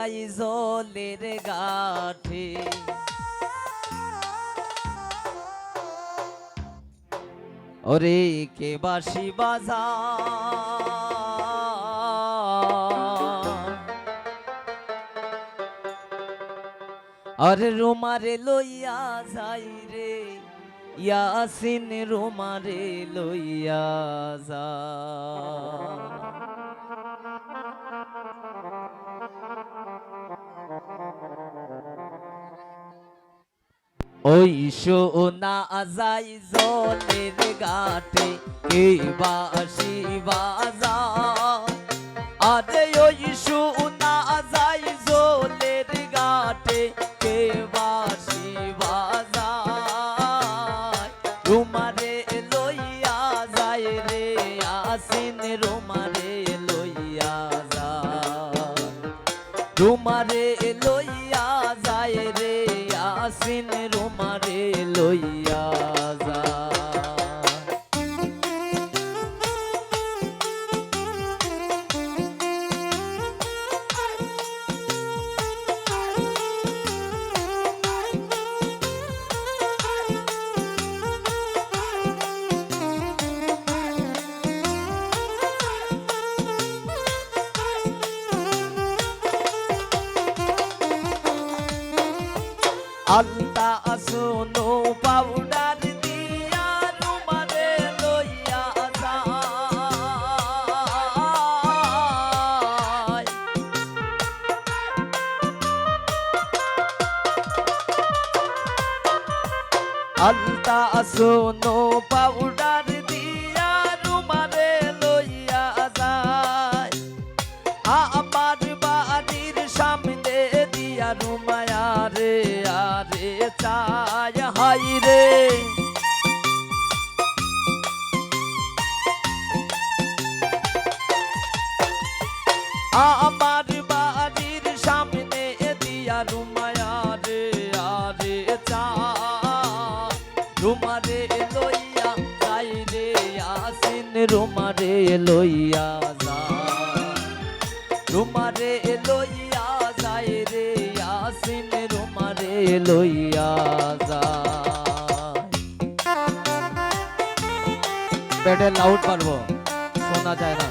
জলের গাঠে ওরে কে বাঁশি বাজা আরে রোমারে লইয়া যাই রে ইয়াসিন রোমারে লইয়া যা ওই সোনা যাই জলের গাটে কে বাঁশি বাজা আরে ওই সোনা যাই জলের গাটে কে বাঁশি বাজা রুমারে লইয়া যায় রে আসিন রুমারে লইয়া যা রুমারে লইয়া যায় রে আসিন রুমারে লইয়া যা আলতা আসনো পাউডার দিয়া রুমারে লইয়া যায় আলতা আসনো পাউডার দিয়া রুমারে লইয়া যায় আমার বাড়ির সামনে দিয়া রুমায়া রে আরে চায় হাই রে আমার বাড়ির সামনে দিয়া রুমায়া রে আরে চায় রুমারে লইয়া যাই রে আসিন রুমারে লইয়া যায় রুমারে লইয়া যায় রে আসিন রুমারে লইয়া যায় পেটে লাউড পারবো শোনা যায় না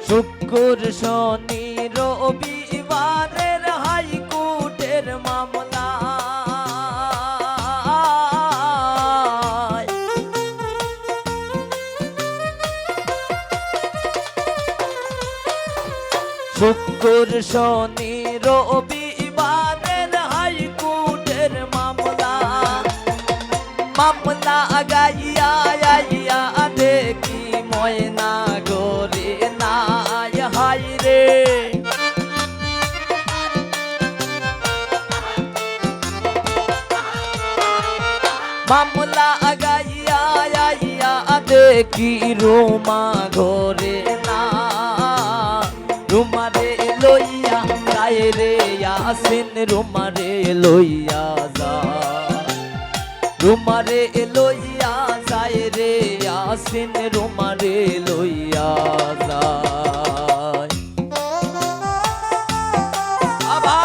শুক্র শনি রবিবারের হাইকোর্টের মামলা শুক্র শনি রবিবারের হাইকোর্টের মামলা মামলা গাইয়া আইয়া দেখি ময়না গোরে নাই হাই রে মামলা গাইয়া আইয়া দেখি রোমা ঘরে না রুমারে লইয়া যায় রে আসিন রুমারে লইয়া যা রুমারে লইয়া যায় রে আসিন রুমারে লইয়া যায় আবা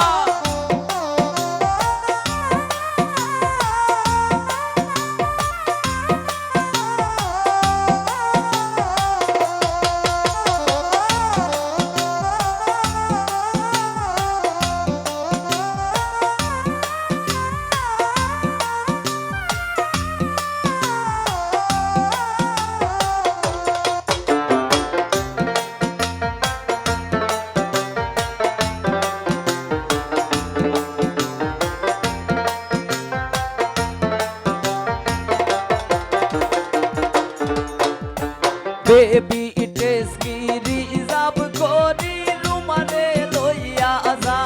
বেবি ড্রেস কি রিজার্ভ করি রুমারে লইয়া যায়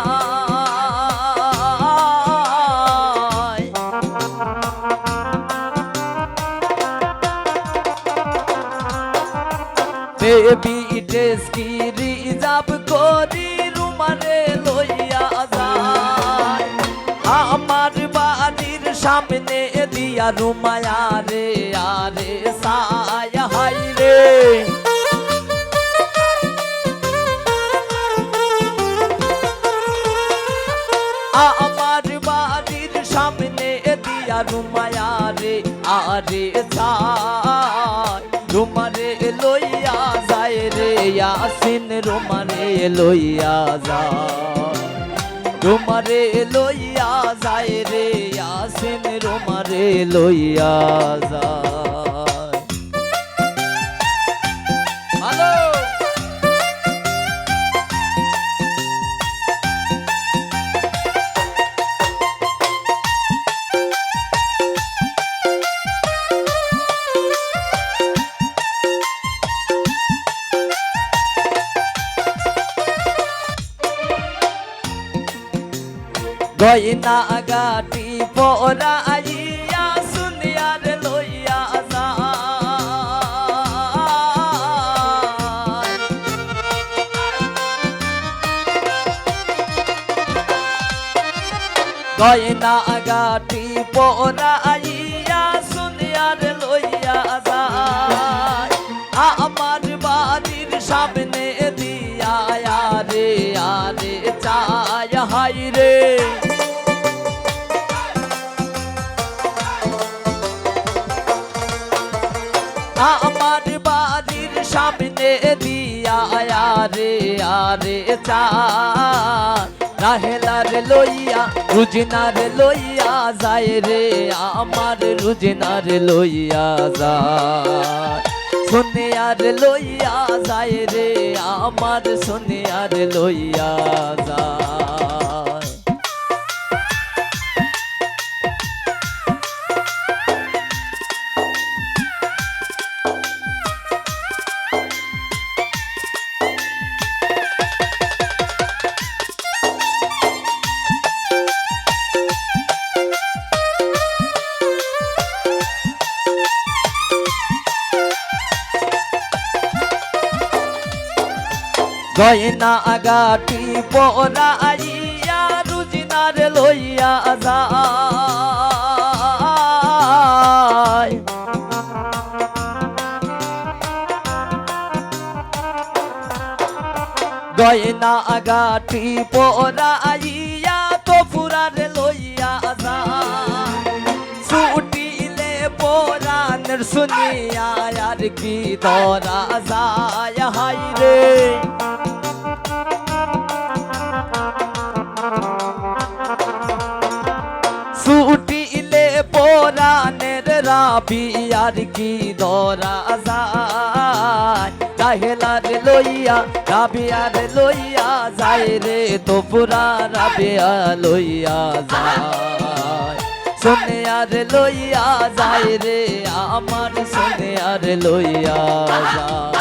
বেবি ড্রেস কি রিজার্ভ করি রুমারে লইয়া যায় আমার বাড়ির সামনে দিয়া রুমায়া রে আরে সায়া হাই রে আমার বাড়ির সামনে দিয়া রুমায়া রে আরে সায় রুমারে লইয়া যায় রে ইয়াসিন রুমারে লইয়া যায় রুমারে লইয়া যায় রে ইয়াসিন রুমারে লইয়া যায় হ্যালো গয়না গাটি পরাইয়া শুনিয়ার লইয়া যায় গয়না গাটি পরাইয়া শুনিয়ার লইয়া যায় আমার বাড়ির সামনে দিয়া রে আরে চায় হাই রে আমার বাড়ির সামনে দিয়া রে আরে চায় রাহেলার লইয়া রুজনার লইয়া যায় রে আমার রুজনার লইয়া যায় সোনিয়ার লইয়া যায় রে আমার সোনিয়ার লইয়া যায় গয়না গাটি পরাইয়া রুজনার লইয়া যায় গয়না গাটি পরাইয়া তো ফুরার লইয়া যায় ছুটিলে পরানের শুনিয়া আর কি ধরা যায় হাই রে ছুটিলে পরানের রাবি আর কি ধরা যায় রাহেলার লইয়া রাবিয়ার লইয়া যায় রে তো পুরা রাবিয়া লইয়া যায় সোনিয়ার লইয়া যায় রে আমার সোনিয়ার লইয়া যায়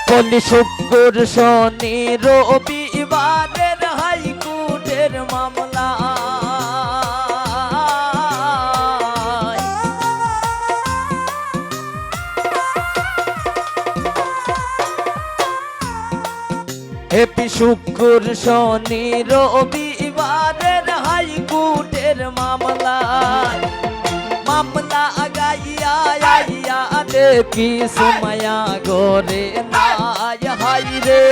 বলি শুক্র শনি রবিবারের হাইকোর্টের মামলা হেপি শুক্র শনি রবিবারের হাইকোর্টের মামলা মামলা গাইয়া আইয়া দেখি সময়া গোরে নাই হাই রে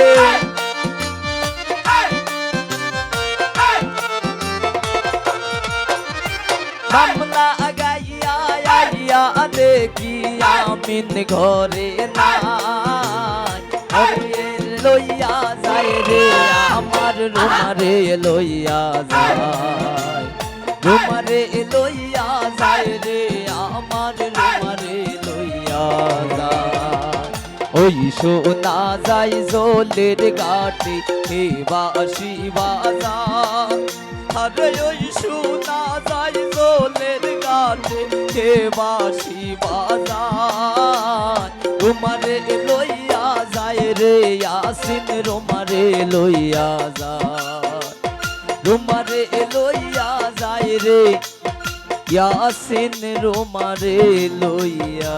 মামলা গাইয়া আইয়া দেখি আমিন ঘরে নাই লইয়া যায় রে আমার রুমারে লইয়া যায় রুমারে লইয়া যায় রে আমার রুমারে লইয়া যায় ওই শোনা যায় জলের ঘাটে হে বাসি বাজা আরে ওই শোনা যায় জলের ঘাটে হাতে কে বাঁশি বাজায় রুমারে লইয়া যায় রে ইয়াসিন রুমারে লইয়া যায় রুমারে লইয়া যায় রে ইয়াসিন রুমারে লইয়া